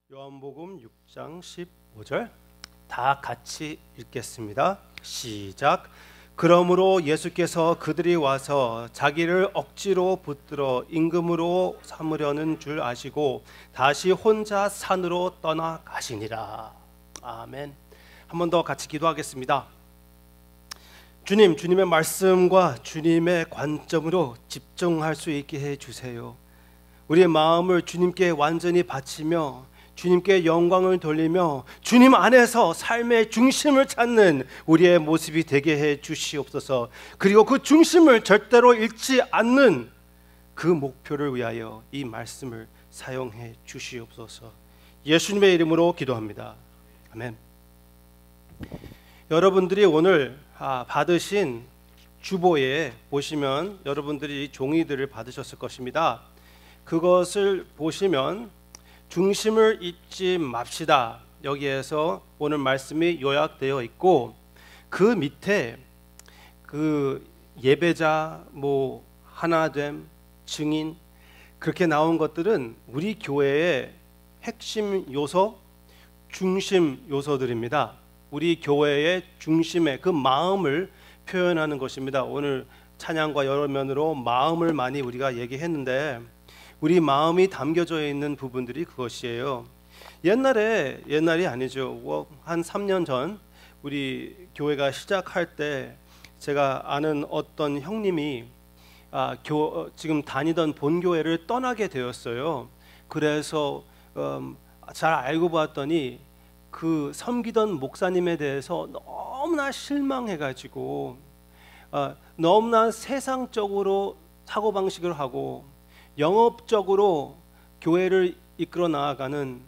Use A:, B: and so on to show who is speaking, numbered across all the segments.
A: 요한복음 6장 15절 다 같이 읽겠습니다. 시작. 그러므로 예수께서 그들이 와서 자기를 억지로 붙들어 임금으로 삼으려는 줄 아시고 다시 혼자 산으로 떠나가시니라. 아멘. 한 번 더 같이 기도하겠습니다. 주님, 주님의 말씀과 주님의 관점으로 집중할 수 있게 해주세요. 우리의 마음을 주님께 완전히 바치며 주님께 영광을 돌리며 주님 안에서 삶의 중심을 찾는 우리의 모습이 되게 해 주시옵소서. 그리고 그 중심을 절대로 잃지 않는 그 목표를 위하여 이 말씀을 사용해 주시옵소서. 예수님의 이름으로 기도합니다. 아멘. 여러분들이 오늘 받으신 주보에 보시면 여러분들이 종이들을 받으셨을 것입니다. 그것을 보시면 중심을 잊지 맙시다. 여기에서 오늘 말씀이 요약되어 있고 그 밑에 그 예배자, 하나됨, 증인 그렇게 나온 것들은 우리 교회의 핵심 요소, 중심 요소들입니다. 우리 교회의 중심의 그 마음을 표현하는 것입니다. 오늘 찬양과 여러 면으로 마음을 많이 우리가 얘기했는데 우리 마음이 담겨져 있는 부분들이 그것이에요. 옛날이 아니죠. 한 3년 전 우리 교회가 시작할 때 제가 아는 어떤 형님이 지금 다니던 본교회를 떠나게 되었어요. 그래서 잘 알고 봤더니 그 섬기던 목사님에 대해서 너무나 실망해가지고 너무나 세상적으로 사고방식을 하고 영업적으로 교회를 이끌어 나아가는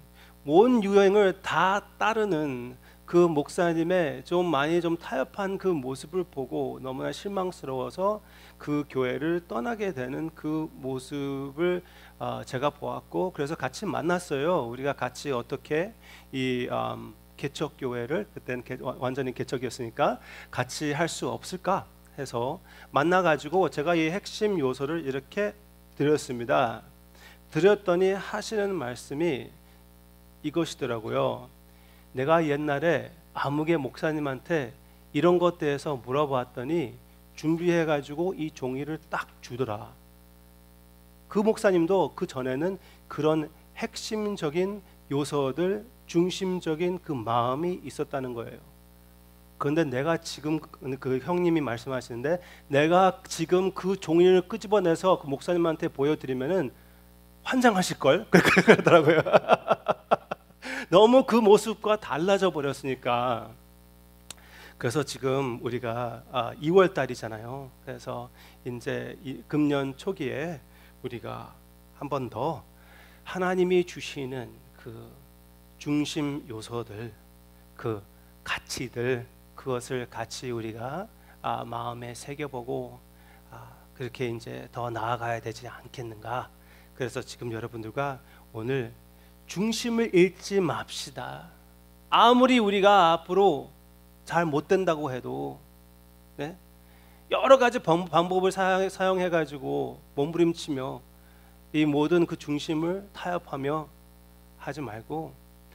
A: 온 유행을 다 따르는 그 목사님의 많이 타협한 그 모습을 보고 너무나 실망스러워서 그 교회를 떠나게 되는 그 모습을 제가 보았고 그래서 같이 만났어요. 우리가 같이 어떻게 이 개척교회를 그때는 완전히 개척이었으니까 같이 할 수 없을까 해서 만나가지고 제가 이 핵심 요소를 이렇게 드렸습니다. 드렸더니 하시는 말씀이 이것이더라고요. 내가 옛날에 아무개 목사님한테 이런 것 대해서 물어봤더니 준비해가지고 이 종이를 딱 주더라. 그 목사님도 그 전에는 그런 핵심적인 요소들, 중심적인 그 마음이 있었다는 거예요. 그런데 내가 지금 그 형님이 말씀하시는데 내가 지금 그 종이를 끄집어내서 그 목사님한테 보여드리면은 환장하실걸? 그러더라고요. 너무 그 모습과 달라져 버렸으니까. 그래서 지금 우리가 2월 달이잖아요. 그래서 이제 금년 초기에 우리가 한 번 더 하나님이 주시는 그 중심 요소들, 그 가치들 그것을 같이 우리가 마음에 새겨보고 그렇게 이제 더 나아가야 되지 않겠는가. 그래서 지금 여러분들과 오늘 중심을 잃지 맙시다. 아무리 우리가 앞으로 잘 못 된다고 해도 여러 가지 방법을 사용해가지고 몸부림치며 이 모든 그 중심을 타협하며 하지 말고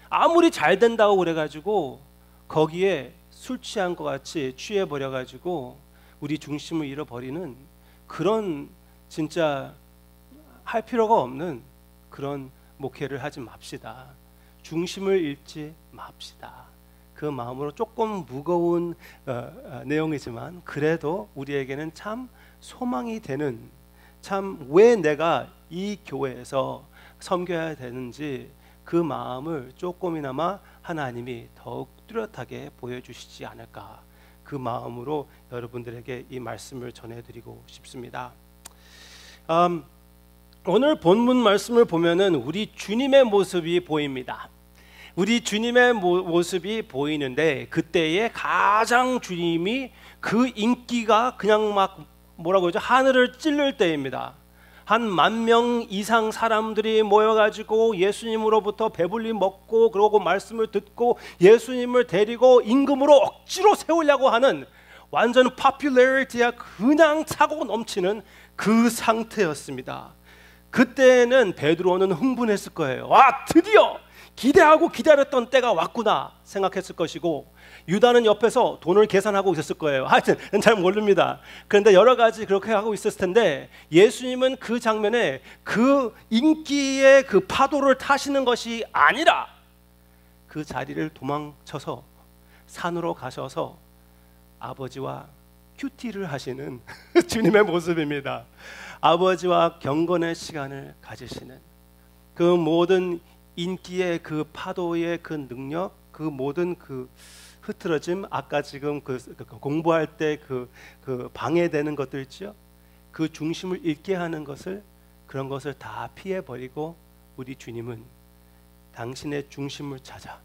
A: 아무리 잘 된다고 그래가지고 거기에 술 취한 것 같이 취해버려가지고 우리 중심을 잃어버리는 그런 진짜 할 필요가 없는 그런 목회를 하지 맙시다. 중심을 잃지 맙시다. 그 마음으로 조금 무거운 내용이지만 그래도 우리에게는 참 소망이 되는 참 왜 내가 이 교회에서 섬겨야 되는지 그 마음을 조금이나마 하나님이 더욱 뚜렷하게 보여주시지 않을까. 그 마음으로 여러분들에게 이 말씀을 전해드리고 싶습니다. 오늘 본문 말씀을 보면은 우리 주님의 모습이 보입니다. 우리 주님의 모습이 보이는데 그때에 가장 주님이 그 인기가 그냥 막 하늘을 찔를 때입니다. 한 10,000명 이상 사람들이 모여가지고 예수님으로부터 배불리 먹고 그러고 말씀을 듣고 예수님을 데리고 임금으로 억지로 세우려고 하는 완전 popularity가 그냥 차고 넘치는 그 상태였습니다. 그때는 베드로는 흥분했을 거예요. 드디어 기대하고 기다렸던 때가 왔구나 생각했을 것이고, 유다는 옆에서 돈을 계산하고 있었을 거예요. 하여튼 잘 모릅니다. 그런데 여러 가지 그렇게 하고 있었을 텐데, 예수님은 그 장면에 그 인기의 그 파도를 타시는 것이 아니라 그 자리를 도망쳐서 산으로 가셔서 아버지와 큐티를 하시는 주님의 모습입니다. 아버지와 경건의 시간을 가지시는 그 모든 인기의 그 파도의 그 능력, 그 모든 그 흐트러짐, 아까 지금 그 공부할 때 그 방해되는 것들 있죠. 그 중심을 잃게 하는 것을, 그런 것을 다 피해 버리고 우리 주님은 당신의 중심을 찾아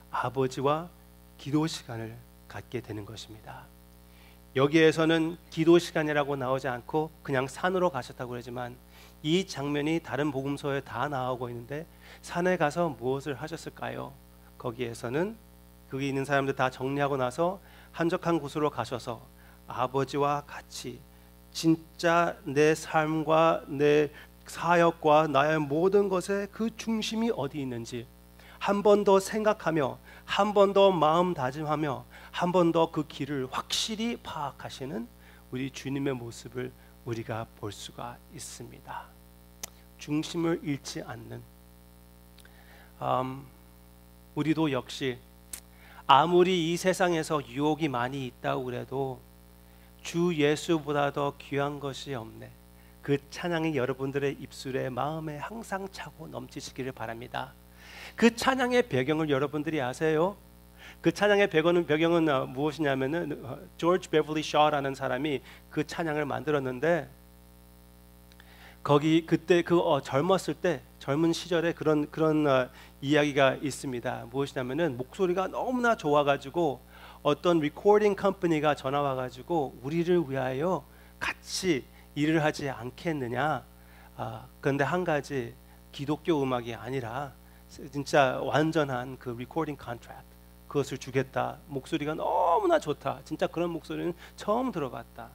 A: 아버지와 기도 시간을 갖게 되는 것입니다. 여기에서는 기도 시간이라고 나오지 않고 그냥 산으로 가셨다고 그러지만, 이 장면이 다른 복음서에 다 나오고 있는데 산에 가서 무엇을 하셨을까요? 거기에서는 거기 있는 사람들 다 정리하고 나서 한적한 곳으로 가셔서 아버지와 같이 진짜 내 삶과 내 사역과 나의 모든 것의 그 중심이 어디 있는지 한 번 더 생각하며, 한 번 더 마음 다짐하며, 한 번 더 그 길을 확실히 파악하시는 우리 주님의 모습을 우리가 볼 수가 있습니다. 중심을 잃지 않는, 우리도 역시 아무리 이 세상에서 유혹이 많이 있다고 그래도 주 예수보다 더 귀한 것이 없네, 그 찬양이 여러분들의 입술에 마음에 항상 차고 넘치시기를 바랍니다. 그 찬양의 배경을 여러분들이 아세요? 그 찬양의 배경은 무엇이냐면은 조지 베벌리 샤라는 사람이 그 찬양을 만들었는데, 거기 그때 젊었을 때, 젊은 시절에 그런 이야기가 있습니다. 무엇이냐면은 목소리가 너무나 좋아가지고 어떤 리코딩 컴퍼니가 전화 와가지고 우리를 위하여 같이 일을 하지 않겠느냐. 그런데 한 가지, 기독교 음악이 아니라 진짜 완전한 그 리코딩 컨트랙트, 그것을 주겠다. 목소리가 너무나 좋다. 진짜 그런 목소리는 처음 들어봤다.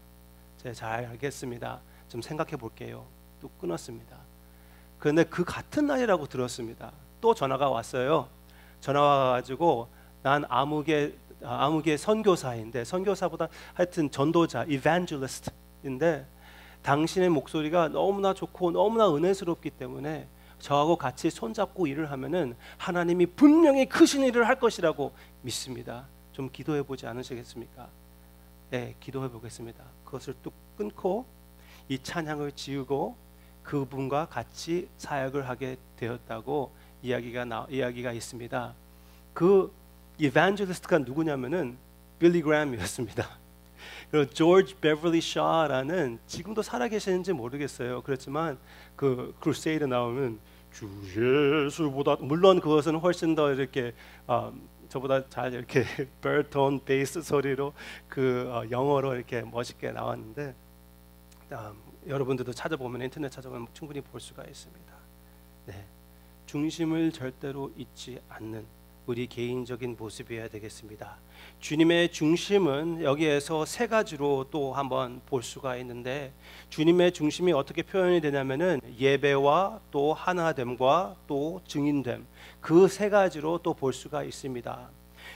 A: 제가 잘 알겠습니다. 좀 생각해 볼게요. 또 끊었습니다. 그런데 그 같은 날이라고 들었습니다. 또 전화가 왔어요. 전화 와가지고 난 아무개 선교사인데, 선교사보다 하여튼 전도자, evangelist인데, 당신의 목소리가 너무나 좋고 너무나 은혜스럽기 때문에 저하고 같이 손잡고 일을 하면은 하나님이 분명히 크신 일을 할 것이라고 믿습니다. 좀 기도해 보지 않으시겠습니까? 네, 기도해 보겠습니다. 그것을 또 끊고 이 찬양을 지우고 그분과 같이 사역을 하게 되었다고 이야기가 있습니다. 그 이반젤리스트가 누구냐면은 빌리 그램이었습니다. 그리고 조지 베벌리 샤라는 지금도 살아계시는지 모르겠어요. 그렇지만 그 크루세이드 나오면 주 예수보다, 물론 그것은 훨씬 더 이렇게 저보다 잘 이렇게 베톤 베이스 소리로 영어로 이렇게 멋있게 나왔는데, 여러분들도 찾아보면, 인터넷 찾아보면 충분히 볼 수가 있습니다. 네, 중심을 절대로 잊지 않는 우리 개인적인 모습이어야 되겠습니다. 주님의 중심은 여기에서 세 가지로 또 한번 볼 수가 있는데, 주님의 중심이 어떻게 표현이 되냐면은 예배와 또 하나됨과 또 증인됨, 그 세 가지로 또 볼 수가 있습니다.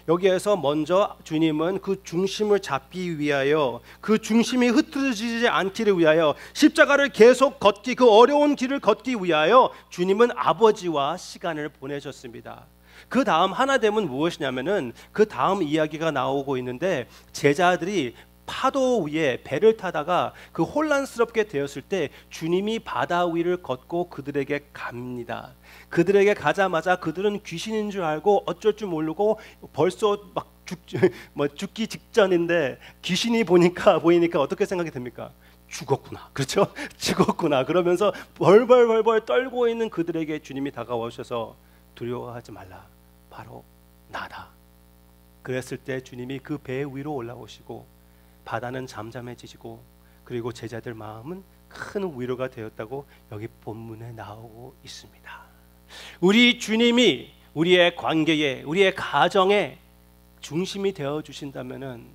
A: 여기에서 먼저 주님은 그 중심을 잡기 위하여, 그 중심이 흐트러지지 않기를 위하여, 십자가를 계속 걷기, 그 어려운 길을 걷기 위하여 주님은 아버지와 시간을 보내셨습니다. 그 다음 하나됨은 무엇이냐면은, 그 다음 이야기가 나오고 있는데, 제자들이 파도 위에 배를 타다가 그 혼란스럽게 되었을 때 주님이 바다 위를 걷고 그들에게 갑니다. 그들에게 가자마자 그들은 귀신인 줄 알고 어쩔 줄 모르고 벌써 막 죽기 직전인데, 귀신이 보이니까 어떻게 생각이 됩니까? 죽었구나, 그렇죠? 죽었구나. 그러면서 벌벌 떨고 있는 그들에게 주님이 다가오셔서 두려워하지 말라, 바로 나다. 그랬을 때 주님이 그 배 위로 올라오시고 바다는 잠잠해지고, 그리고 제자들 마음은 큰 위로가 되었다고 여기 본문에 나오고 있습니다. 우리 주님이 우리의 관계에, 우리의 가정에 중심이 되어 주신다면은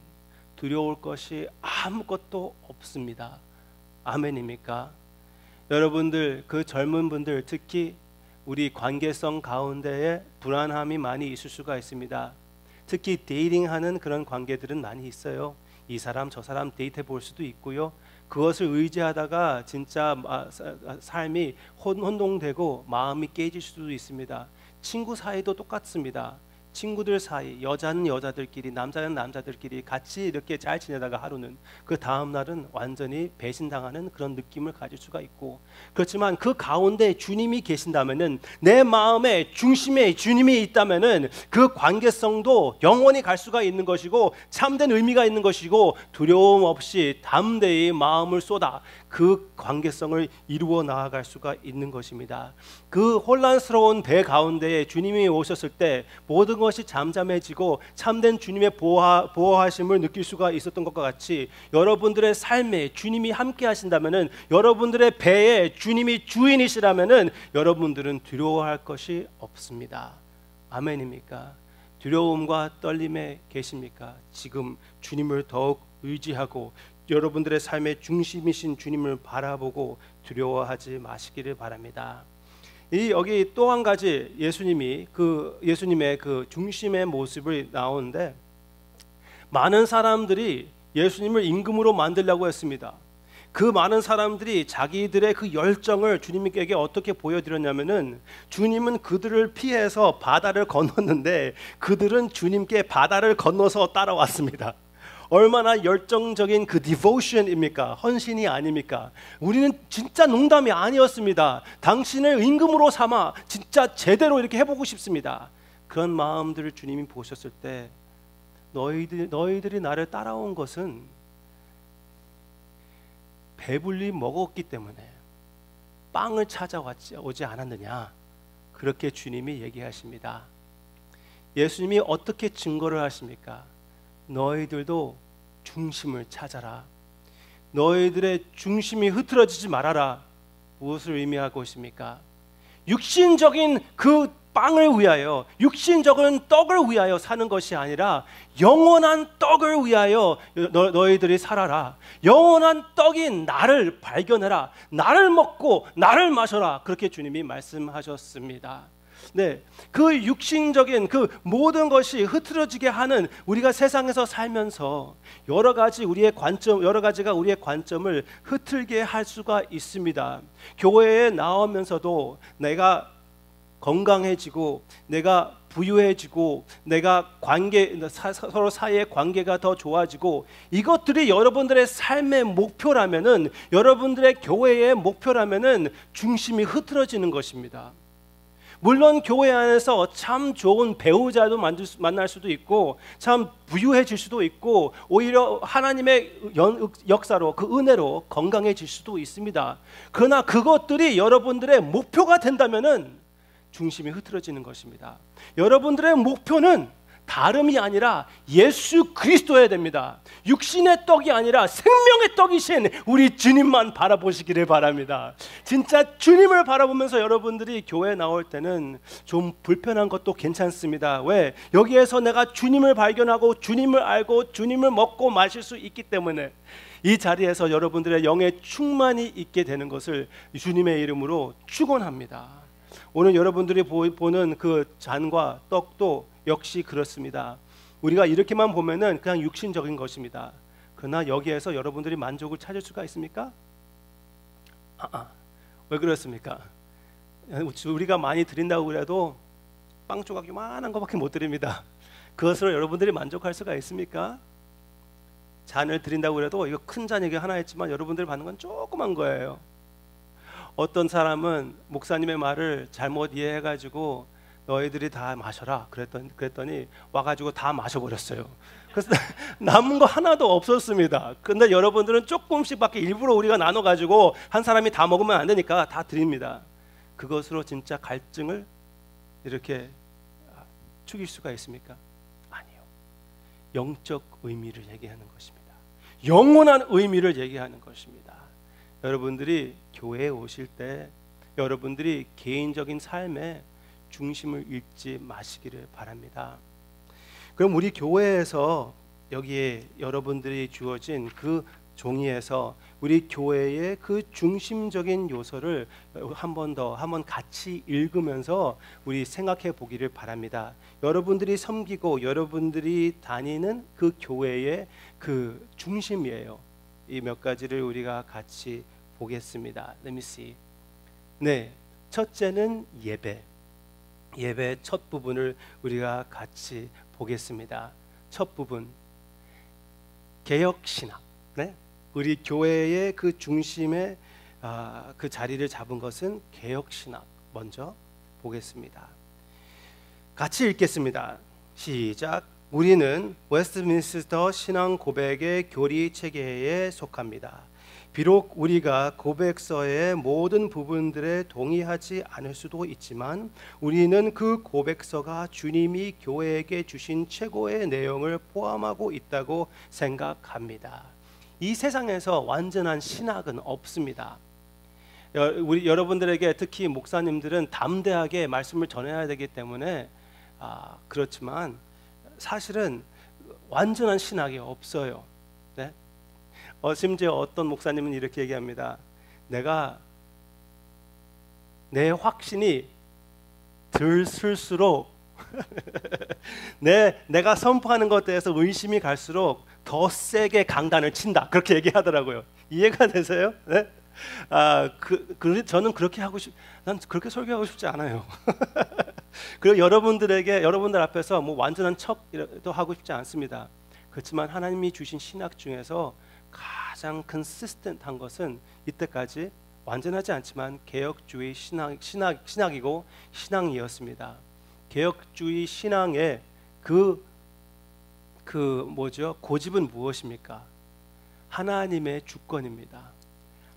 A: 두려울 것이 아무것도 없습니다. 아멘입니까? 여러분들, 그 젊은 분들, 특히 우리 관계성 가운데에 불안함이 많이 있을 수가 있습니다. 특히 데이팅하는 그런 관계들은 많이 있어요. 이 사람 저 사람 데이트해 볼 수도 있고요. 그것을 의지하다가 진짜 삶이 혼동되고 마음이 깨질 수도 있습니다. 친구 사이도 똑같습니다. 친구들 사이, 여자는 여자들끼리, 남자는 남자들끼리 같이 이렇게 잘 지내다가 하루는 그 다음 날은 완전히 배신당하는 그런 느낌을 가질 수가 있고, 그렇지만 그 가운데 주님이 계신다면은, 내 마음의 중심에 주님이 있다면은 그 관계성도 영원히 갈 수가 있는 것이고 참된 의미가 있는 것이고, 두려움 없이 담대히 마음을 쏟아 그 관계성을 이루어 나아갈 수가 있는 것입니다. 그 혼란스러운 배 가운데에 주님이 오셨을 때 모든 것이 잠잠해지고 참된 주님의 보호하심을 느낄 수가 있었던 것과 같이, 여러분들의 삶에 주님이 함께 하신다면은, 여러분들의 배에 주님이 주인이시라면은 여러분들은 두려워할 것이 없습니다. 아멘입니까? 두려움과 떨림에 계십니까? 지금 주님을 더욱 의지하고 여러분들의 삶의 중심이신 주님을 바라보고 두려워하지 마시기를 바랍니다. 여기 또 한 가지 예수님의 그 중심의 모습을 나오는데, 많은 사람들이 예수님을 임금으로 만들려고 했습니다. 그 많은 사람들이 자기들의 그 열정을 주님에게 어떻게 보여드렸냐면은, 주님은 그들을 피해서 바다를 건넜는데 그들은 주님께 바다를 건너서 따라왔습니다. 얼마나 열정적인 그 디보션입니까? 헌신이 아닙니까? 우리는 진짜 농담이 아니었습니다. 당신을 임금으로 삼아 진짜 제대로 이렇게 해보고 싶습니다. 그런 마음들을 주님이 보셨을 때, 너희들이 나를 따라온 것은 배불리 먹었기 때문에 빵을 찾아오지 않았느냐, 그렇게 주님이 얘기하십니다. 예수님이 어떻게 증거를 하십니까? 너희들도 중심을 찾아라. 너희들의 중심이 흐트러지지 말아라. 무엇을 의미하고 있습니까? 육신적인 그 빵을 위하여, 육신적인 떡을 위하여 사는 것이 아니라 영원한 떡을 위하여 너희들이 살아라. 영원한 떡인 나를 발견해라. 나를 먹고 나를 마셔라. 그렇게 주님이 말씀하셨습니다. 네, 그 육신적인 그 모든 것이 흐트러지게 하는, 우리가 세상에서 살면서 여러 가지가 우리의 관점을 흐트게 할 수가 있습니다. 교회에 나오면서도 내가 건강해지고, 내가 부유해지고, 내가 서로 사이의 관계가 더 좋아지고, 이것들이 여러분들의 삶의 목표라면은, 여러분들의 교회의 목표라면은 중심이 흐트러지는 것입니다. 물론 교회 안에서 참 좋은 배우자도 만날 수도 있고, 참 부유해질 수도 있고, 오히려 하나님의 역사로, 그 은혜로 건강해질 수도 있습니다. 그러나 그것들이 여러분들의 목표가 된다면은 중심이 흐트러지는 것입니다. 여러분들의 목표는 다름이 아니라 예수 그리스도여야 됩니다. 육신의 떡이 아니라 생명의 떡이신 우리 주님만 바라보시기를 바랍니다. 진짜 주님을 바라보면서 여러분들이 교회에 나올 때는 좀 불편한 것도 괜찮습니다. 왜? 여기에서 내가 주님을 발견하고 주님을 알고 주님을 먹고 마실 수 있기 때문에, 이 자리에서 여러분들의 영의 충만이 있게 되는 것을 주님의 이름으로 축원합니다. 오늘 여러분들이 보는 그 잔과 떡도 역시 그렇습니다. 우리가 이렇게만 보면은 그냥 육신적인 것입니다. 그러나 여기에서 여러분들이 만족을 찾을 수가 있습니까? 왜 그렇습니까? 우리가 많이 드린다고 그래도 빵 조각 요만한 것밖에 못 드립니다. 그것으로 여러분들이 만족할 수가 있습니까? 잔을 드린다고 그래도 이거 큰 잔 이게 하나 있지만 여러분들이 받는 건 조그만 거예요. 어떤 사람은 목사님의 말을 잘못 이해해가지고 너희들이 다 마셔라 그랬더니 와가지고 다 마셔버렸어요. 그래서 남은 거 하나도 없었습니다. 근데 여러분들은 조금씩밖에 일부러 우리가 나눠가지고 한 사람이 다 먹으면 안 되니까 다 드립니다. 그것으로 진짜 갈증을 이렇게 죽일 수가 있습니까? 아니요. 영적 의미를 얘기하는 것입니다. 영원한 의미를 얘기하는 것입니다. 여러분들이 교회에 오실 때 여러분들이 개인적인 삶에 중심을 잃지 마시기를 바랍니다. 그럼 우리 교회에서 여기에 여러분들이 주어진 그 종이에서 우리 교회의 그 중심적인 요소를 한번 같이 읽으면서 우리 생각해 보기를 바랍니다. 여러분들이 섬기고 여러분들이 다니는 그 교회의 그 중심이에요. 이 몇 가지를 우리가 같이 보겠습니다. Let me see. 네, 첫째는 예배. 예배 첫 부분을 우리가 같이 보겠습니다. 첫 부분, 개혁신학. 네? 우리 교회의 그 중심에 그 자리를 잡은 것은 개혁신학. 먼저 보겠습니다. 같이 읽겠습니다. 시작. 우리는 웨스트민스터 신앙 고백의 교리 체계에 속합니다. 비록 우리가 고백서의 모든 부분들에 동의하지 않을 수도 있지만 우리는 그 고백서가 주님이 교회에게 주신 최고의 내용을 포함하고 있다고 생각합니다. 이 세상에서 완전한 신학은 없습니다. 우리 여러분들에게 특히 목사님들은 담대하게 말씀을 전해야 되기 때문에 그렇지만 사실은 완전한 신학이 없어요. 네? 심지어 어떤 목사님은 이렇게 얘기합니다. 내 확신이 들쓸수록 내가 선포하는 것에 대해서 의심이 갈수록 더 세게 강단을 친다. 그렇게 얘기하더라고요. 이해가 되세요? 네? 저는 난 그렇게 설교하고 싶지 않아요. 그리고 여러분들 앞에서 뭐 완전한 척도 하고 싶지 않습니다. 그렇지만 하나님이 주신 신학 중에서 가장 컨시스텐트한 것은 이때까지 완전하지 않지만 개혁주의 신학이고 신앙이었습니다. 개혁주의 신앙의 고집은 무엇입니까? 하나님의 주권입니다.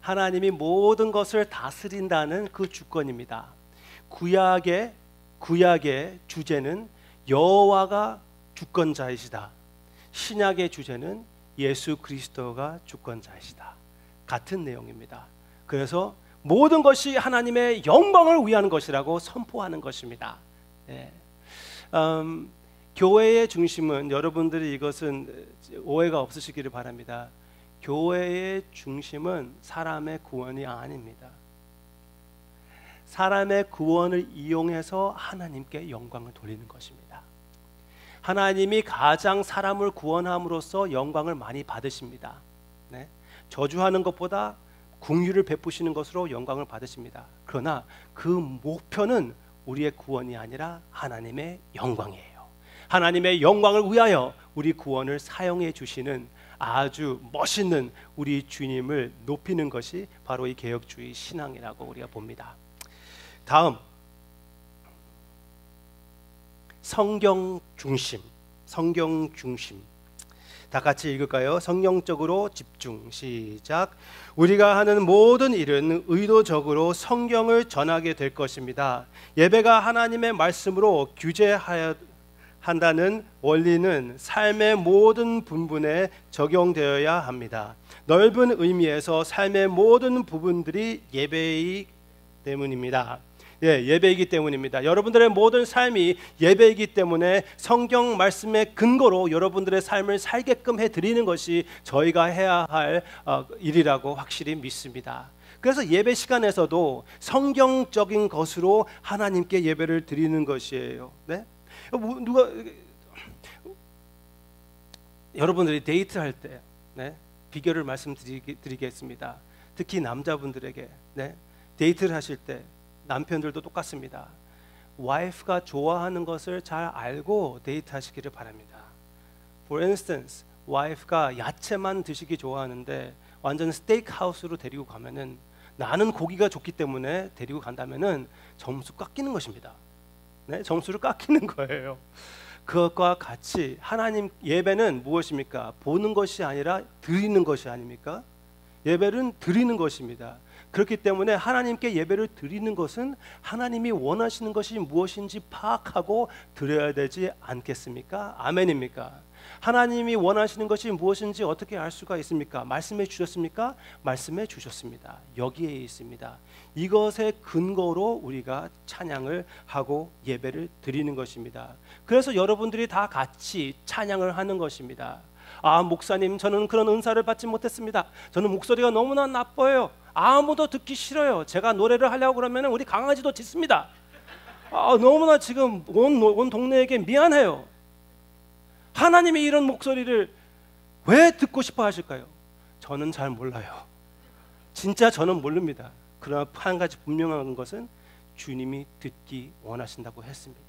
A: 하나님이 모든 것을 다스린다는 그 주권입니다. 구약의 주제는 여호와가 주권자이시다. 신약의 주제는 예수 그리스도가 주권자이시다. 같은 내용입니다. 그래서 모든 것이 하나님의 영광을 위하는 것이라고 선포하는 것입니다. 네. 교회의 중심은 여러분들이 이것은 오해가 없으시기를 바랍니다. 교회의 중심은 사람의 구원이 아닙니다. 사람의 구원을 이용해서 하나님께 영광을 돌리는 것입니다. 하나님이 가장 사람을 구원함으로써 영광을 많이 받으십니다. 네? 저주하는 것보다 긍휼을 베푸시는 것으로 영광을 받으십니다. 그러나 그 목표는 우리의 구원이 아니라 하나님의 영광이에요. 하나님의 영광을 위하여 우리 구원을 사용해 주시는 아주 멋있는 우리 주님을 높이는 것이 바로 이 개혁주의 신앙이라고 우리가 봅니다. 다음, 성경 중심. 다 같이 읽을까요? 성경적으로 집중. 시작. 우리가 하는 모든 일은 의도적으로 성경을 전하게 될 것입니다. 예배가 하나님의 말씀으로 규제하여 한다는 원리는 삶의 모든 분분에 적용되어야 합니다. 넓은 의미에서 삶의 모든 부분들이 예배이기 때문입니다. 예배이기 때문입니다. 여러분들의 모든 삶이 예배이기 때문에 성경 말씀의 근거로 여러분들의 삶을 살게끔 해드리는 것이 저희가 해야 할 일이라고 확실히 믿습니다. 그래서 예배 시간에서도 성경적인 것으로 하나님께 예배를 드리는 것이에요. 네? 여러분들이 데이트할 때 비결을 말씀드리겠습니다. 특히 남자분들에게 데이트를 하실 때 남편들도 똑같습니다. 와이프가 좋아하는 것을 잘 알고 데이트하시기를 바랍니다. For instance, 와이프가 야채만 드시기 좋아하는데 완전 스테이크 하우스로 데리고 가면은 나는 고기가 좋기 때문에 데리고 간다면은 점수 깎이는 것입니다. 점수를 깎이는 거예요. 그것과 같이 하나님 예배는 무엇입니까? 보는 것이 아니라 드리는 것이 아닙니까? 예배는 드리는 것입니다. 그렇기 때문에 하나님께 예배를 드리는 것은 하나님이 원하시는 것이 무엇인지 파악하고 드려야 되지 않겠습니까? 아멘입니까? 하나님이 원하시는 것이 무엇인지 어떻게 알 수가 있습니까? 말씀해 주셨습니까? 말씀해 주셨습니다. 여기에 있습니다. 이것의 근거로 우리가 찬양을 하고 예배를 드리는 것입니다. 그래서 여러분들이 다 같이 찬양을 하는 것입니다. 아, 목사님, 저는 그런 은사를 받지 못했습니다. 저는 목소리가 너무나 나빠요. 아무도 듣기 싫어요. 제가 노래를 하려고 그러면 우리 강아지도 짖습니다. 아, 너무나 지금 온 동네에게 미안해요. 하나님이 이런 목소리를 왜 듣고 싶어 하실까요? 저는 잘 몰라요. 진짜 저는 모릅니다. 그러나 한 가지 분명한 것은 주님이 듣기 원하신다고 했습니다.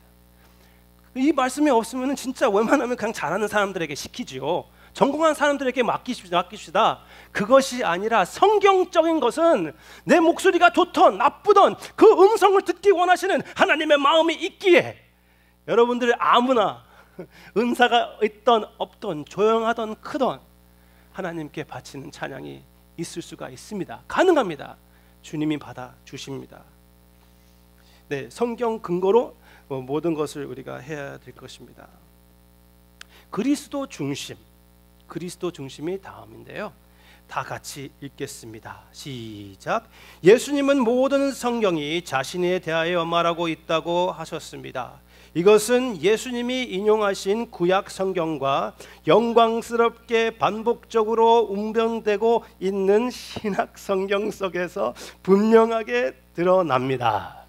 A: 이 말씀이 없으면 진짜 웬만하면 그냥 잘하는 사람들에게 시키지요. 전공한 사람들에게 맡깁시다. 그것이 아니라 성경적인 것은 내 목소리가 좋던 나쁘던 그 음성을 듣기 원하시는 하나님의 마음이 있기에 여러분들 아무나 은사가 있던 없던 조용하던 크던 하나님께 바치는 찬양이 있을 수가 있습니다. 가능합니다. 주님이 받아 주십니다. 네, 성경 근거로 모든 것을 우리가 해야 될 것입니다. 그리스도 중심이 다음인데요. 다 같이 읽겠습니다. 시작. 예수님은 모든 성경이 자신에 대하여 말하고 있다고 하셨습니다. 이것은 예수님이 인용하신 구약 성경과 영광스럽게 반복적으로 운명되고 있는 신약 성경 속에서 분명하게 드러납니다.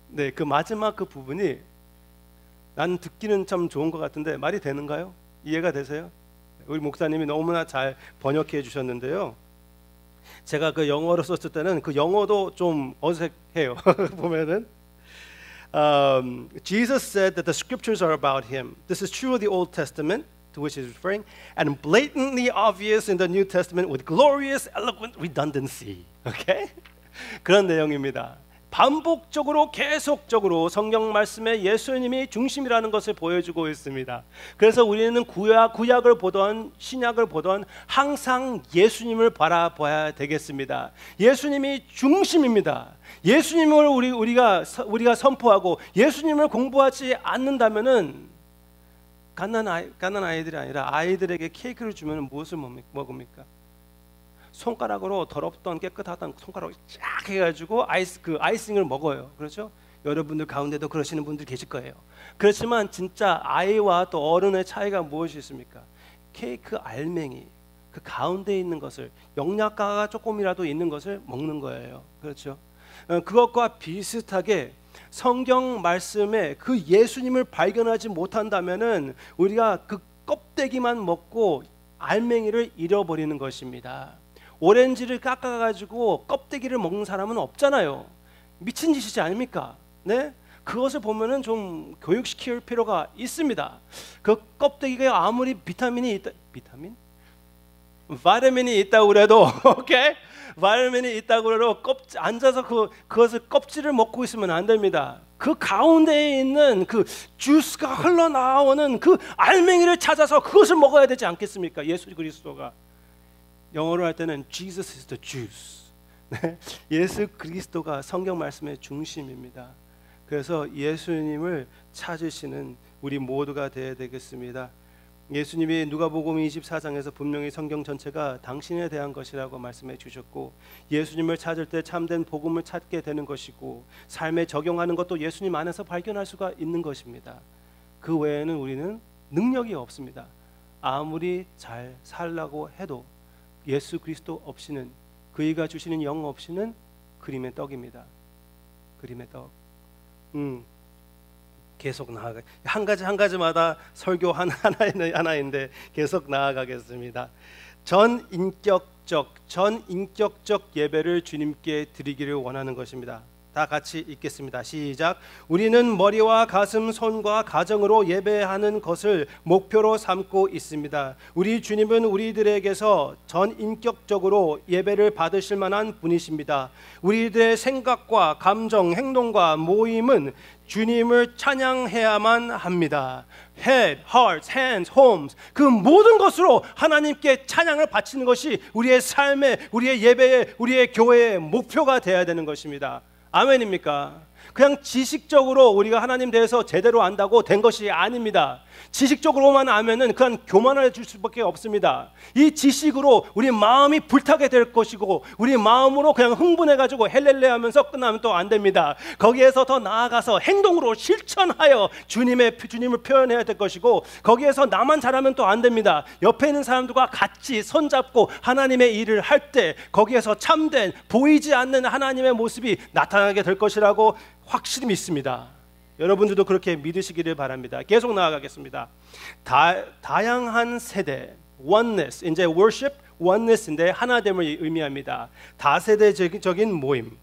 A: 네, 그 마지막 그 부분이 난 듣기는 참 좋은 것 같은데 말이 되는가요? 이해가 되세요? 우리 목사님이 너무나 잘 번역해 주셨는데요. 제가 그 영어로 썼을 때는 그 영어도 좀 어색해요. 보면은 Jesus said that the scriptures are about him. This is true of the Old Testament, to which he's referring, and blatantly obvious in the New Testament with glorious, eloquent redundancy. Okay? 그런 내용입니다. 반복적으로 계속적으로 성경 말씀에 예수님이 중심이라는 것을 보여주고 있습니다. 그래서 우리는 구약을 보던 신약을 보던 항상 예수님을 바라봐야 되겠습니다. 예수님이 중심입니다. 예수님을 우리가 선포하고 예수님을 공부하지 않는다면은 갓난 아이들이 아니라 아이들에게 케이크를 주면 무엇을 먹습니까? 손가락으로 더럽던 깨끗하던 손가락을 쫙 해가지고 아이싱을 먹어요. 그렇죠? 여러분들 가운데도 그러시는 분들 계실 거예요. 그렇지만 진짜 아이와 또 어른의 차이가 무엇이 있습니까? 케이크 알맹이 그 가운데 있는 것을 영양가가 조금이라도 있는 것을 먹는 거예요. 그렇죠? 그것과 비슷하게 성경 말씀에 그 예수님을 발견하지 못한다면은 우리가 그 껍데기만 먹고 알맹이를 잃어버리는 것입니다. 오렌지를 깎아가지고 껍데기를 먹는 사람은 없잖아요. 미친 짓이지 아닙니까? 네? 그것을 보면은 좀 교육시킬 필요가 있습니다. 그 껍데기가 아무리 비타민이 있다고 그래도 오케이? 바이타민이 있다고 그래도 앉아서 그것을 껍질을 먹고 있으면 안 됩니다. 그 가운데에 있는 그 주스가 흘러나오는 그 알맹이를 찾아서 그것을 먹어야 되지 않겠습니까? 예수 그리스도가 영어로 할 때는 Jesus is the juice. 네? 예수 그리스도가 성경 말씀의 중심입니다. 그래서 예수님을 찾으시는 우리 모두가 되어야 되겠습니다. 예수님이 누가복음 24장에서 분명히 성경 전체가 당신에 대한 것이라고 말씀해 주셨고 예수님을 찾을 때 참된 복음을 찾게 되는 것이고 삶에 적용하는 것도 예수님 안에서 발견할 수가 있는 것입니다. 그 외에는 우리는 능력이 없습니다. 아무리 잘 살라고 해도 예수 그리스도 없이는 그이가 주시는 영 없이는 그림의 떡입니다. 그림의 떡. 계속 나아가 한 가지마다 설교 하나인데 계속 나아가겠습니다. 전인격적 예배를 주님께 드리기를 원하는 것입니다. 다 같이 읽겠습니다. 시작. 우리는 머리와 가슴, 손과 가정으로 예배하는 것을 목표로 삼고 있습니다. 우리 주님은 우리들에게서 전인격적으로 예배를 받으실 만한 분이십니다. 우리들의 생각과 감정, 행동과 모임은 주님을 찬양해야만 합니다. Head, heart, hands, homes 그 모든 것으로 하나님께 찬양을 바치는 것이 우리의 삶의, 우리의 예배의, 우리의 교회의 목표가 되어야 되는 것입니다. 아멘입니까? 그냥 지식적으로 우리가 하나님 대해서 제대로 안다고 된 것이 아닙니다. 지식적으로만 아면은 그냥 교만할 수밖에 없습니다. 이 지식으로 우리 마음이 불타게 될 것이고 우리 마음으로 그냥 흥분해가지고 헬렐레 하면서 끝나면 또 안 됩니다. 거기에서 더 나아가서 행동으로 실천하여 주님을 표현해야 될 것이고, 거기에서 나만 잘하면 또 안 됩니다. 옆에 있는 사람들과 같이 손잡고 하나님의 일을 할 때 거기에서 참된 보이지 않는 하나님의 모습이 나타나게 될 것이라고 확실히 믿습니다. 여러분들도 그렇게 믿으시기를 바랍니다. 계속 나아가겠습니다. 다양한 세대, oneness, 이제 worship, oneness인데 하나됨을 의미합니다. 다세대적인 모임,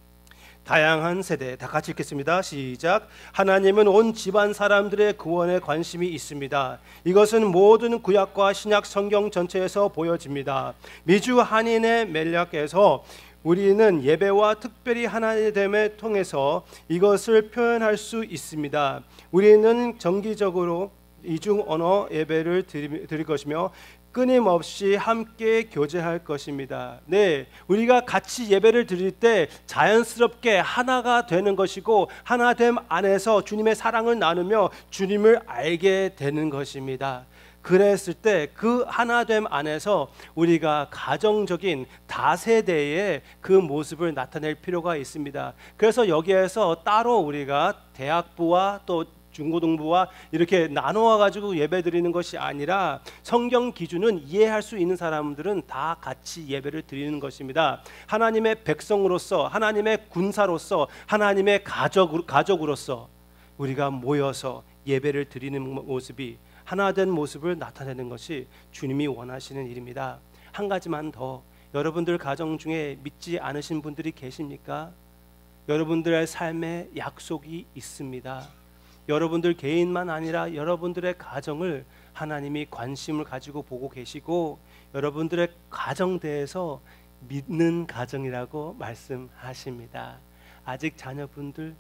A: 다양한 세대, 다 같이 읽겠습니다. 시작. 하나님은 온 집안 사람들의 구원에 관심이 있습니다. 이것은 모든 구약과 신약 성경 전체에서 보여집니다. 미주 한인의 맥락에서 우리는 예배와 특별히 하나됨을 통해서 이것을 표현할 수 있습니다. 우리는 정기적으로 이중 언어 예배를 드릴 것이며 끊임없이 함께 교제할 것입니다. 네, 우리가 같이 예배를 드릴 때 자연스럽게 하나가 되는 것이고, 하나됨 안에서 주님의 사랑을 나누며 주님을 알게 되는 것입니다. 그랬을 때 그 하나됨 안에서 우리가 가정적인 다세대의 그 모습을 나타낼 필요가 있습니다. 그래서 여기에서 따로 우리가 대학부와 또 중고등부와 이렇게 나누어 가지고 예배드리는 것이 아니라, 성경 기준은 이해할 수 있는 사람들은 다 같이 예배를 드리는 것입니다. 하나님의 백성으로서, 하나님의 군사로서, 하나님의 가족으로서 우리가 모여서 예배를 드리는 모습이, 하나된 모습을 나타내는 것이 주님이 원하시는 일입니다. 한 가지만 더, 여러분들 가정 중에 믿지 않으신 분들이 계십니까? 여러분들의 삶에 약속이 있습니다. 여러분들 개인만 아니라 여러분들의 가정을 하나님이 관심을 가지고 보고 계시고, 여러분들의 가정 대해서 믿는 가정이라고 말씀하십니다. 아직 자녀분들,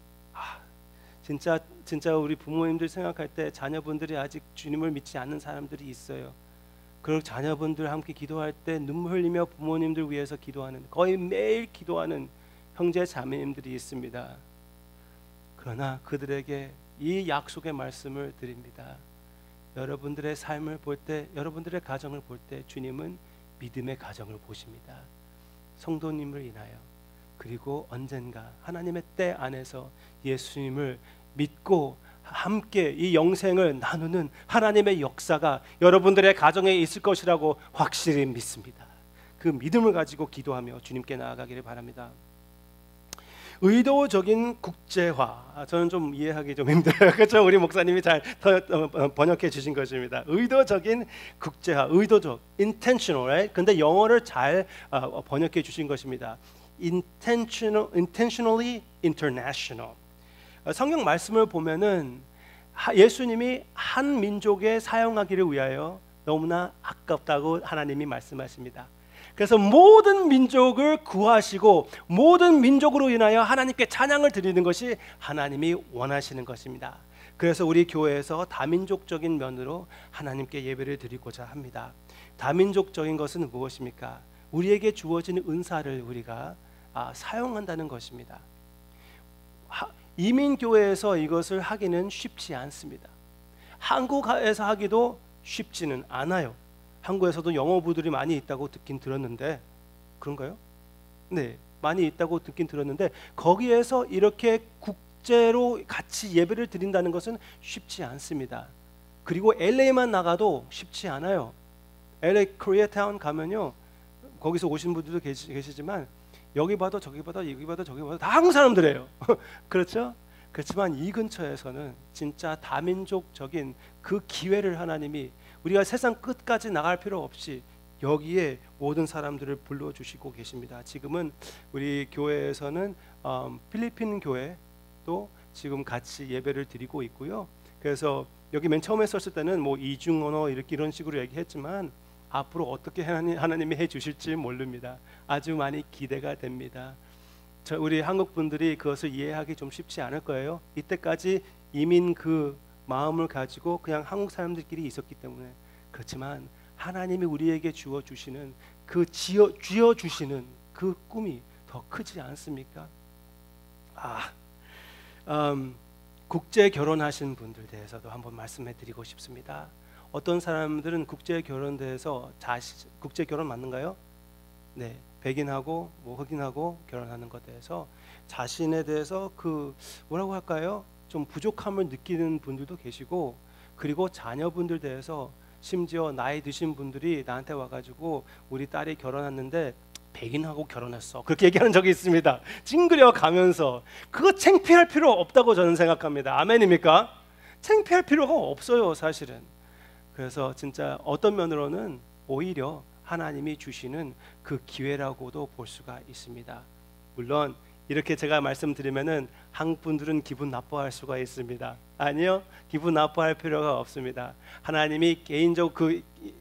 A: 진짜 우리 부모님들 생각할 때 자녀분들이 아직 주님을 믿지 않는 사람들이 있어요. 그리고 자녀분들 함께 기도할 때 눈물 흘리며 부모님들 위해서 기도하는, 거의 매일 기도하는 형제 자매님들이 있습니다. 그러나 그들에게 이 약속의 말씀을 드립니다. 여러분들의 삶을 볼 때, 여러분들의 가정을 볼 때 주님은 믿음의 가정을 보십니다. 성도님을 인하여, 그리고 언젠가 하나님의 때 안에서 예수님을 믿고 함께 이 영생을 나누는 하나님의 역사가 여러분들의 가정에 있을 것이라고 확실히 믿습니다. 그 믿음을 가지고 기도하며 주님께 나아가기를 바랍니다. 의도적인 국제화, 저는 좀 이해하기 좀 힘들어요. 그렇죠? 우리 목사님이 잘 번역해 주신 것입니다. 의도적인 국제화, 의도적, intentional, right? 근데 영어를 잘 번역해 주신 것입니다. intentionally international. 성경 말씀을 보면은 예수님이 한 민족에 사용하기를 위하여 너무나 아깝다고 하나님이 말씀하십니다. 그래서 모든 민족을 구하시고 모든 민족으로 인하여 하나님께 찬양을 드리는 것이 하나님이 원하시는 것입니다. 그래서 우리 교회에서 다민족적인 면으로 하나님께 예배를 드리고자 합니다. 다민족적인 것은 무엇입니까? 우리에게 주어지는 은사를 우리가 사용한다는 것입니다. 이민교회에서 이것을 하기는 쉽지 않습니다. 한국에서 하기도 쉽지는 않아요. 한국에서도 영어부들이 많이 있다고 듣긴 들었는데, 그런가요? 네, 많이 있다고 듣긴 들었는데, 거기에서 이렇게 국제로 같이 예배를 드린다는 것은 쉽지 않습니다. 그리고 LA만 나가도 쉽지 않아요. LA 코리아타운 가면요, 거기서 오신 분들도 계시지만 여기 봐도 저기 봐도 여기 봐도 저기 봐도 다 한국 사람들이에요. 그렇죠? 그렇지만 이 근처에서는 진짜 다민족적인 그 기회를 하나님이, 우리가 세상 끝까지 나갈 필요 없이 여기에 모든 사람들을 불러주시고 계십니다. 지금은 우리 교회에서는 필리핀 교회도 지금 같이 예배를 드리고 있고요. 그래서 여기 맨 처음에 썼을 때는 뭐 이중 언어 이런 식으로 얘기했지만 앞으로 어떻게 하나님이 해주실지 모릅니다. 아주 많이 기대가 됩니다. 우리 한국 분들이 그것을 이해하기 좀 쉽지 않을 거예요. 이때까지 이민 그 마음을 가지고 그냥 한국 사람들끼리 있었기 때문에. 그렇지만 하나님이 우리에게 주어주시는 그 쥐어주시는 그 꿈이 더 크지 않습니까? 국제 결혼하신 분들 대해서도 한번 말씀해 드리고 싶습니다. 어떤 사람들은 국제 결혼 대해서 국제 결혼 맞는가요? 네, 백인하고 뭐 흑인하고 결혼하는 것에 대해서 자신에 대해서 그 뭐라고 할까요? 좀 부족함을 느끼는 분들도 계시고, 그리고 자녀분들 대해서 심지어 나이 드신 분들이 나한테 와가지고 우리 딸이 결혼했는데 백인하고 결혼했어, 그렇게 얘기하는 적이 있습니다. 찡그려 가면서. 그거 창피할 필요 없다고 저는 생각합니다. 아멘입니까? 창피할 필요가 없어요, 사실은. 그래서 진짜 어떤 면으로는 오히려 하나님이 주시는 그 기회라고도 볼 수가 있습니다. 물론 이렇게 제가 말씀드리면은 한국 분들은 기분 나빠할 수가 있습니다. 아니요, 기분 나빠할 필요가 없습니다. 하나님이 개인적으로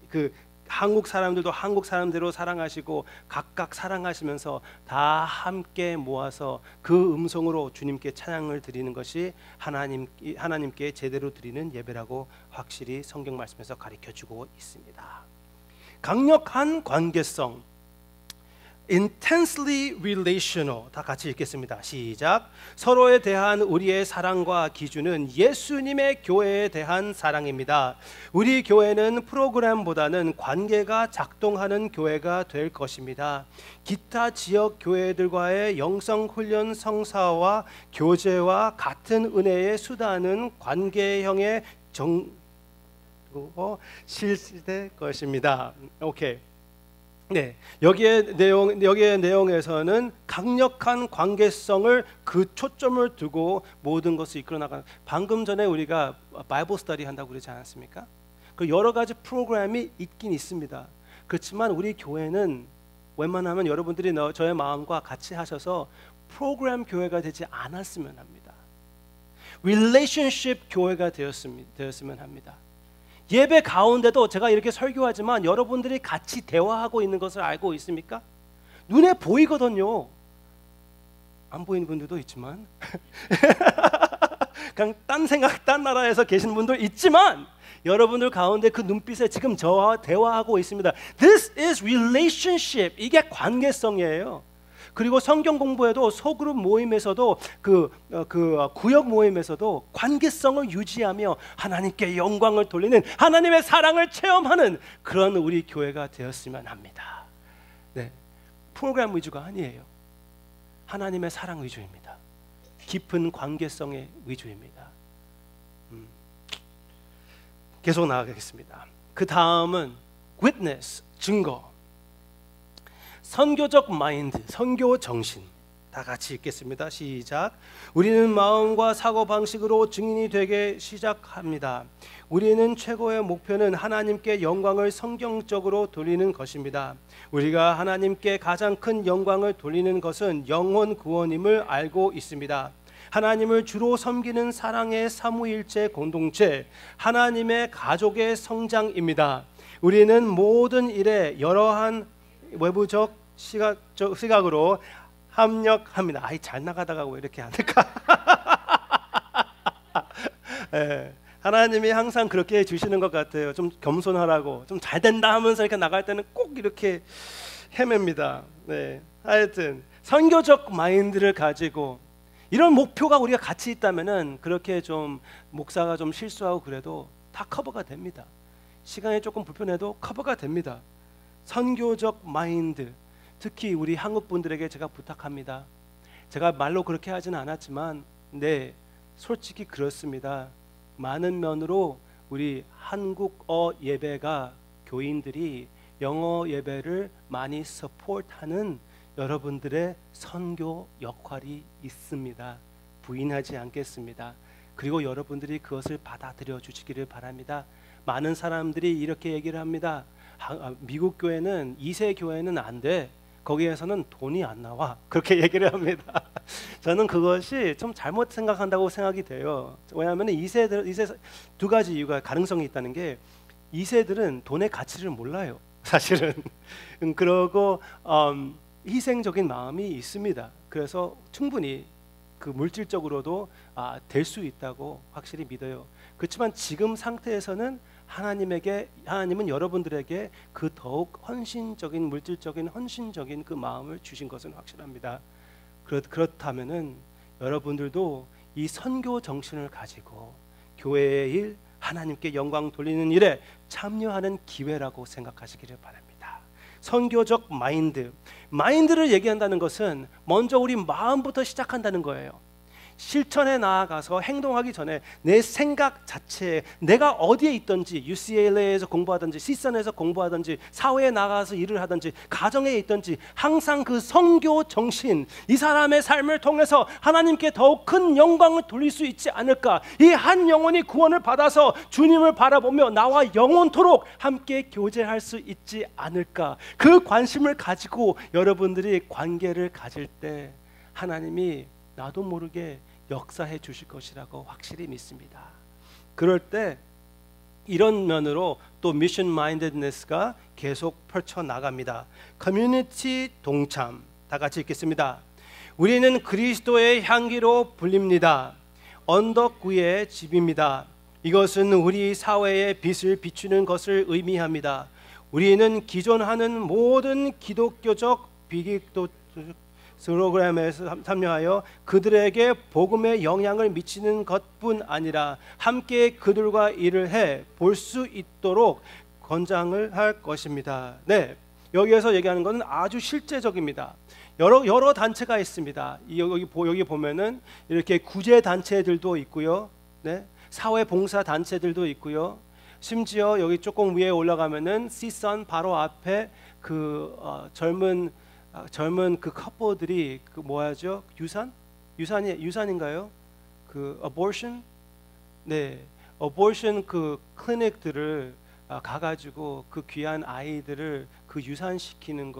A: 그 한국 사람들도 한국 사람대로 사랑하시고 각각 사랑하시면서 다 함께 모아서 그 음성으로 주님께 찬양을 드리는 것이 하나님께 제대로 드리는 예배라고 확실히 성경 말씀에서 가르쳐주고 있습니다. 강력한 관계성, intensely relational. 다 같이 읽겠습니다. 시작. 서로에 대한 우리의 사랑과 기준은 예수님의 교회에 대한 사랑입니다. 우리 교회는 프로그램보다는 관계가 작동하는 교회가 될 것입니다. 기타 지역 교회들과의 영성 훈련 성사와 교제와 같은 은혜의 수단은 관계형의 실시될 것입니다. 오케이. 네, 여기에 내용에서는 강력한 관계성을 그 초점을 두고 모든 것을 이끌어 나가는. 방금 전에 우리가 바이블 스터디 한다고 그러지 않았습니까? 그 여러 가지 프로그램이 있긴 있습니다. 그렇지만 우리 교회는 웬만하면 여러분들이 저의 마음과 같이 하셔서 프로그램 교회가 되지 않았으면 합니다. 릴레이션십 교회가 되었으면 합니다. 예배 가운데도 제가 이렇게 설교하지만 여러분들이 같이 대화하고 있는 것을 알고 있습니까? 눈에 보이거든요. 안 보이는 분들도 있지만 그냥 딴 나라에서 계신 분들 있지만 여러분들 가운데 그 눈빛에 지금 저와 대화하고 있습니다. This is relationship. 이게 관계성이에요. 그리고 성경 공부에도 소그룹 모임에서도 그 구역 모임에서도 관계성을 유지하며 하나님께 영광을 돌리는, 하나님의 사랑을 체험하는 그런 우리 교회가 되었으면 합니다. 네, 프로그램 위주가 아니에요. 하나님의 사랑 위주입니다. 깊은 관계성의 위주입니다. 계속 나가겠습니다. 그 다음은 witness, 증거. 선교적 마인드, 선교 정신. 다 같이 읽겠습니다. 시작. 우리는 마음과 사고방식으로 증인이 되게 시작합니다. 우리는 최고의 목표는 하나님께 영광을 성경적으로 돌리는 것입니다. 우리가 하나님께 가장 큰 영광을 돌리는 것은 영혼 구원임을 알고 있습니다. 하나님을 주로 섬기는 사랑의 삼위일체 공동체, 하나님의 가족의 성장입니다. 우리는 모든 일에 여러한 외부적 시각으로 합력합니다. 아이, 잘 나가다가 왜 이렇게 안 될까? 네, 하나님이 항상 그렇게 해주시는 것 같아요. 좀 겸손하라고, 좀 잘 된다 하면서 이렇게 나갈 때는 꼭 이렇게 헤맵니다. 네, 하여튼 선교적 마인드를 가지고 이런 목표가 우리가 같이 있다면은 그렇게 좀 목사가 좀 실수하고 그래도 다 커버가 됩니다. 시간이 조금 불편해도 커버가 됩니다. 선교적 마인드, 특히 우리 한국 분들에게 제가 부탁합니다. 제가 말로 그렇게 하지는 않았지만 네, 솔직히 그렇습니다. 많은 면으로 우리 한국어 예배가 교인들이 영어 예배를 많이 서포트하는 여러분들의 선교 역할이 있습니다. 부인하지 않겠습니다. 그리고 여러분들이 그것을 받아들여 주시기를 바랍니다. 많은 사람들이 이렇게 얘기를 합니다. 미국 교회는 2세 교회는 안 돼. 거기에서는 돈이 안 나와. 그렇게 얘기를 합니다. 저는 그것이 좀 잘못 생각한다고 생각이 돼요. 왜냐하면 2세 두 가지 이유가 가능성이 있다는 게, 2세들은 돈의 가치를 몰라요. 사실은. 그러고 희생적인 마음이 있습니다. 그래서 충분히 그 물질적으로도 될 수 있다고 확실히 믿어요. 그렇지만 지금 상태에서는 하나님은 여러분들에게 그 더욱 헌신적인, 물질적인 헌신적인 그 마음을 주신 것은 확실합니다. 그렇다면은 여러분들도 이 선교 정신을 가지고 교회의 일, 하나님께 영광 돌리는 일에 참여하는 기회라고 생각하시기를 바랍니다. 선교적 마인드를 얘기한다는 것은 먼저 우리 마음부터 시작한다는 거예요. 실천에 나아가서 행동하기 전에 내 생각 자체에 내가 어디에 있든지, UCLA에서 공부하든지 시선에서 공부하든지 사회에 나가서 일을 하든지 가정에 있든지 항상 그 선교 정신, 이 사람의 삶을 통해서 하나님께 더욱 큰 영광을 돌릴 수 있지 않을까, 이 한 영혼이 구원을 받아서 주님을 바라보며 나와 영원토록 함께 교제할 수 있지 않을까, 그 관심을 가지고 여러분들이 관계를 가질 때 하나님이 나도 모르게 역사해 주실 것이라고 확실히 믿습니다. 그럴 때 이런 면으로 또 미션 마인드니스가 계속 펼쳐 나갑니다. 커뮤니티 동참, 다 같이 읽겠습니다. 우리는 그리스도의 향기로 불립니다. 언덕 위의 집입니다. 이것은 우리 사회의 빛을 비추는 것을 의미합니다. 우리는 기존하는 모든 기독교적 비기독 프로그램에 참여하여 그들에게 복음의 영향을 미치는 것뿐 아니라 함께 그들과 일을 해 볼 수 있도록 권장을 할 것입니다. 네, 여기에서 얘기하는 것은 아주 실제적입니다. 여러 단체가 있습니다. 여기 보면은 이렇게 구제 단체들도 있고요, 네, 사회 봉사 단체들도 있고요. 심지어 여기 조금 위에 올라가면은 시선 바로 앞에 그 젊은 그 커플들이 그 뭐하죠? 유산인가요? 그 abortion, 네, abortion 그 클리닉들을 가가지고 그 귀한 아이들을 그 유산시키는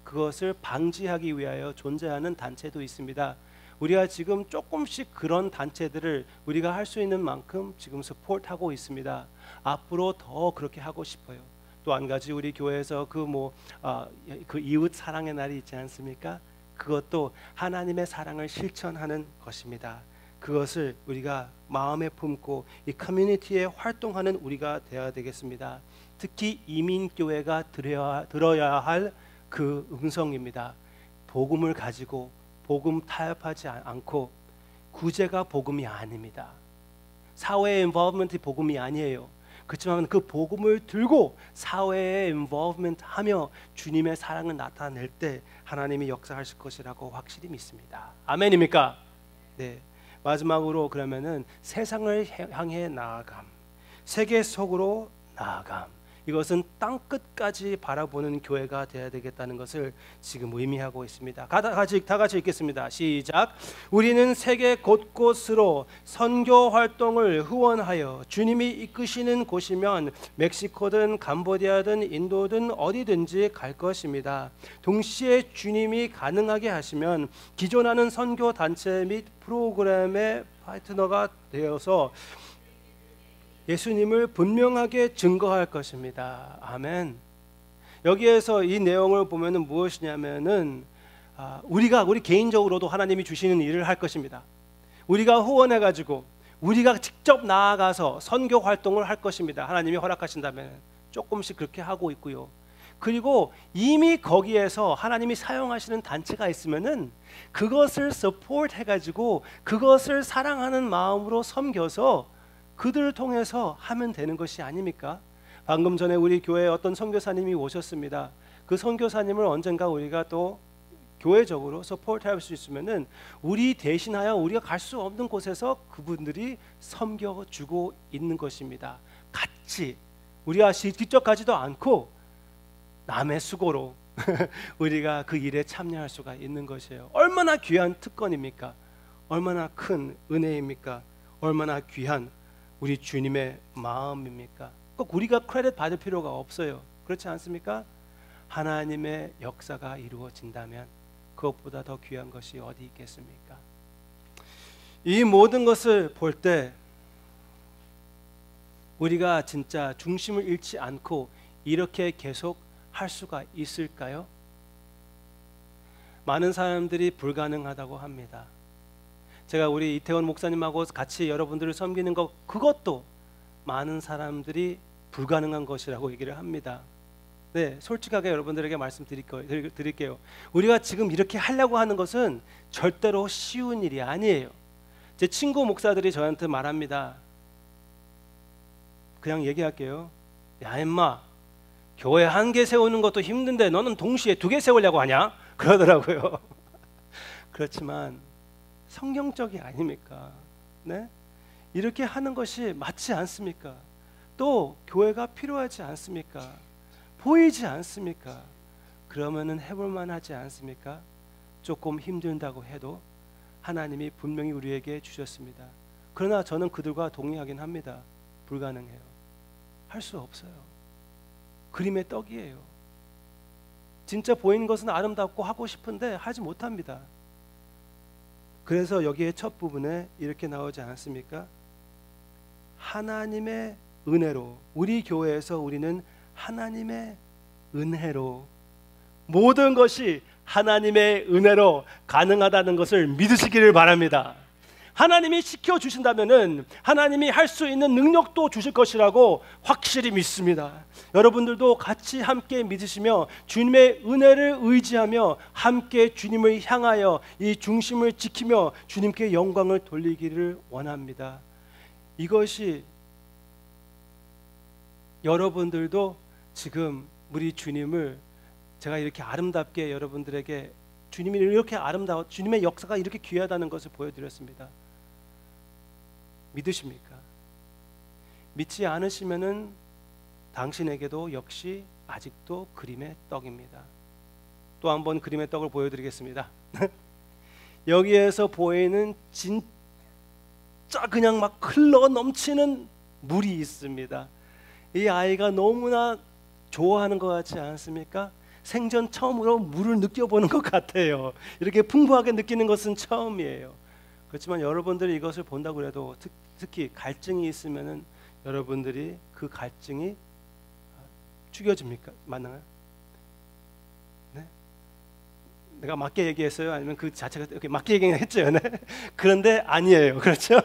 A: 그것을 방지하기 위하여 존재하는 단체도 있습니다. 우리가 지금 조금씩 그런 단체들을 우리가 할 수 있는 만큼 지금 서포트하고 있습니다. 앞으로 더 그렇게 하고 싶어요. 또 한 가지 우리 교회에서 그 이웃 사랑의 날이 있지 않습니까? 그것도 하나님의 사랑을 실천하는 것입니다. 그것을 우리가 마음에 품고 이 커뮤니티에 활동하는 우리가 되어야 되겠습니다. 특히 이민교회가 들어야 할 그 음성입니다. 복음을 가지고 복음 타협하지 않고, 구제가 복음이 아닙니다. 사회의 인볼브먼트 복음이 아니에요. 그렇지만 그 복음을 들고 사회에 인볼브먼트 하며 주님의 사랑을 나타낼 때 하나님이 역사하실 것이라고 확실히 믿습니다. 아멘입니까? 네. 마지막으로 그러면은 세상을 향해 나아감, 세계 속으로 나아감, 이것은 땅 끝까지 바라보는 교회가 되어야 되겠다는 것을 지금 의미하고 있습니다. 다 같이 읽겠습니다. 시작. 우리는 세계 곳곳으로 선교 활동을 후원하여 주님이 이끄시는 곳이면 멕시코든 캄보디아든 인도든 어디든지 갈 것입니다. 동시에 주님이 가능하게 하시면 기존하는 선교 단체 및 프로그램의 파트너가 되어서 예수님을 분명하게 증거할 것입니다. 아멘. 여기에서 이 내용을 보면은 무엇이냐면은 우리 개인적으로도 하나님이 주시는 일을 할 것입니다. 우리가 후원해가지고 우리가 직접 나아가서 선교 활동을 할 것입니다. 하나님이 허락하신다면 조금씩 그렇게 하고 있고요. 그리고 이미 거기에서 하나님이 사용하시는 단체가 있으면은 그것을 서포트 해가지고 그것을 사랑하는 마음으로 섬겨서 그들을 통해서 하면 되는 것이 아닙니까? 방금 전에 우리 교회에 어떤 선교사님이 오셨습니다. 그 선교사님을 언젠가 우리가 또 교회적으로 서포트할 수 있으면은 우리 대신하여 우리가 갈 수 없는 곳에서 그분들이 섬겨주고 있는 것입니다. 같이 우리가 직접 가지도 않고 남의 수고로 우리가 그 일에 참여할 수가 있는 것이에요. 얼마나 귀한 특권입니까? 얼마나 큰 은혜입니까? 얼마나 귀한 우리 주님의 마음입니까? 꼭 우리가 크레딧 받을 필요가 없어요. 그렇지 않습니까? 하나님의 역사가 이루어진다면 그것보다 더 귀한 것이 어디 있겠습니까? 이 모든 것을 볼 때 우리가 진짜 중심을 잃지 않고 이렇게 계속 할 수가 있을까요? 많은 사람들이 불가능하다고 합니다. 제가 우리 이태원 목사님하고 같이 여러분들을 섬기는 것, 그것도 많은 사람들이 불가능한 것이라고 얘기를 합니다. 네, 솔직하게 여러분들에게 말씀드릴게요. 우리가 지금 이렇게 하려고 하는 것은 절대로 쉬운 일이 아니에요. 제 친구 목사들이 저한테 말합니다. 그냥 얘기할게요. 야 임마, 교회 한 개 세우는 것도 힘든데 너는 동시에 2개 세우려고 하냐? 그러더라고요. 그렇지만 성경적이 아닙니까? 네? 이렇게 하는 것이 맞지 않습니까? 또 교회가 필요하지 않습니까? 보이지 않습니까? 그러면은 해볼 만하지 않습니까? 조금 힘들다고 해도 하나님이 분명히 우리에게 주셨습니다. 그러나 저는 그들과 동의하긴 합니다. 불가능해요. 할 수 없어요. 그림의 떡이에요. 진짜 보이는 것은 아름답고 하고 싶은데 하지 못합니다. 그래서 여기에 첫 부분에 이렇게 나오지 않습니까? 하나님의 은혜로, 우리 교회에서 우리는 하나님의 은혜로, 모든 것이 하나님의 은혜로 가능하다는 것을 믿으시기를 바랍니다. 하나님이 시켜주신다면은 하나님이 할 수 있는 능력도 주실 것이라고 확실히 믿습니다. 여러분들도 같이 함께 믿으시며 주님의 은혜를 의지하며 함께 주님을 향하여 이 중심을 지키며 주님께 영광을 돌리기를 원합니다. 이것이 여러분들도 지금 우리 주님을, 제가 이렇게 아름답게 여러분들에게 주님이 이렇게 아름다워, 주님의 역사가 이렇게 귀하다는 것을 보여드렸습니다. 믿으십니까? 믿지 않으시면은 당신에게도 역시 아직도 그림의 떡입니다. 또 한번 그림의 떡을 보여드리겠습니다. 여기에서 보이는 진짜 그냥 막 흘러 넘치는 물이 있습니다. 이 아이가 너무나 좋아하는 것 같지 않습니까? 생전 처음으로 물을 느껴보는 것 같아요. 이렇게 풍부하게 느끼는 것은 처음이에요. 그렇지만 여러분들이 이것을 본다고 해도 특히 갈증이 있으면은 여러분들이 그 갈증이 죽여집니까? 맞나요? 네? 내가 맞게 얘기했어요? 아니면 그 자체가 이렇게 맞게 얘기했죠? 네? 그런데 아니에요. 그렇죠?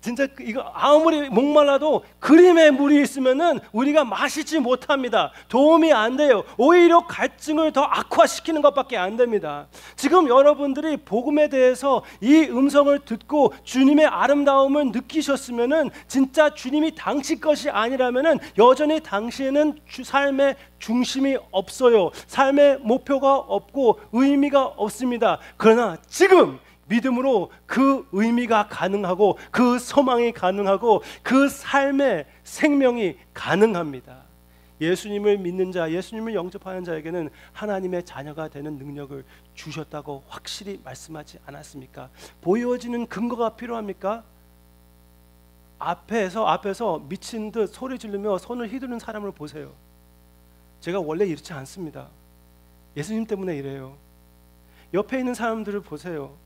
A: 진짜 이거 아무리 목말라도 그림의 물이 있으면은 우리가 마시지 못합니다. 도움이 안 돼요. 오히려 갈증을 더 악화시키는 것밖에 안 됩니다. 지금 여러분들이 복음에 대해서 이 음성을 듣고 주님의 아름다움을 느끼셨으면은 진짜 주님이 당신 것이 아니라면은 여전히 당신은 삶의 중심이 없어요. 삶의 목표가 없고 의미가 없습니다. 그러나 지금 믿음으로 그 의미가 가능하고 그 소망이 가능하고 그 삶의 생명이 가능합니다. 예수님을 믿는 자, 예수님을 영접하는 자에게는 하나님의 자녀가 되는 능력을 주셨다고 확실히 말씀하지 않았습니까? 보여지는 근거가 필요합니까? 앞에서 미친 듯 소리 지르며 손을 휘두르는 사람을 보세요. 제가 원래 이렇지 않습니다. 예수님 때문에 이래요. 옆에 있는 사람들을 보세요.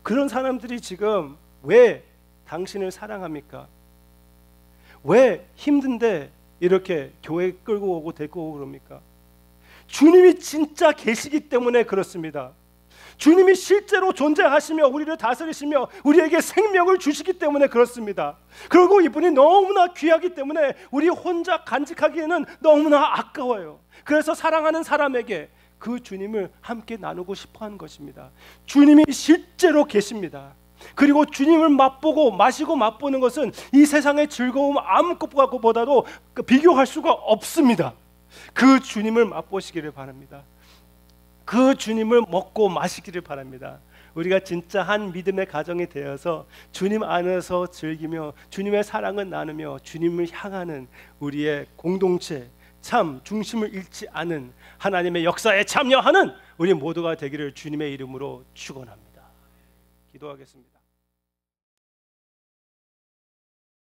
A: 그런 사람들이 지금 왜 당신을 사랑합니까? 왜 힘든데 이렇게 교회 끌고 오고 데리고 오고 그럽니까? 주님이 진짜 계시기 때문에 그렇습니다. 주님이 실제로 존재하시며 우리를 다스리시며 우리에게 생명을 주시기 때문에 그렇습니다. 그리고 이분이 너무나 귀하기 때문에 우리 혼자 간직하기에는 너무나 아까워요. 그래서 사랑하는 사람에게 그 주님을 함께 나누고 싶어하는 것입니다. 주님이 실제로 계십니다. 그리고 주님을 맛보고 마시고 맛보는 것은 이 세상의 즐거움 아무것보다도 비교할 수가 없습니다. 그 주님을 맛보시기를 바랍니다. 그 주님을 먹고 마시기를 바랍니다. 우리가 진짜 한 믿음의 가정이 되어서 주님 안에서 즐기며 주님의 사랑을 나누며 주님을 향하는 우리의 공동체, 참 중심을 잃지 않은 하나님의 역사에 참여하는 우리 모두가 되기를 주님의 이름으로 축원합니다. 기도하겠습니다.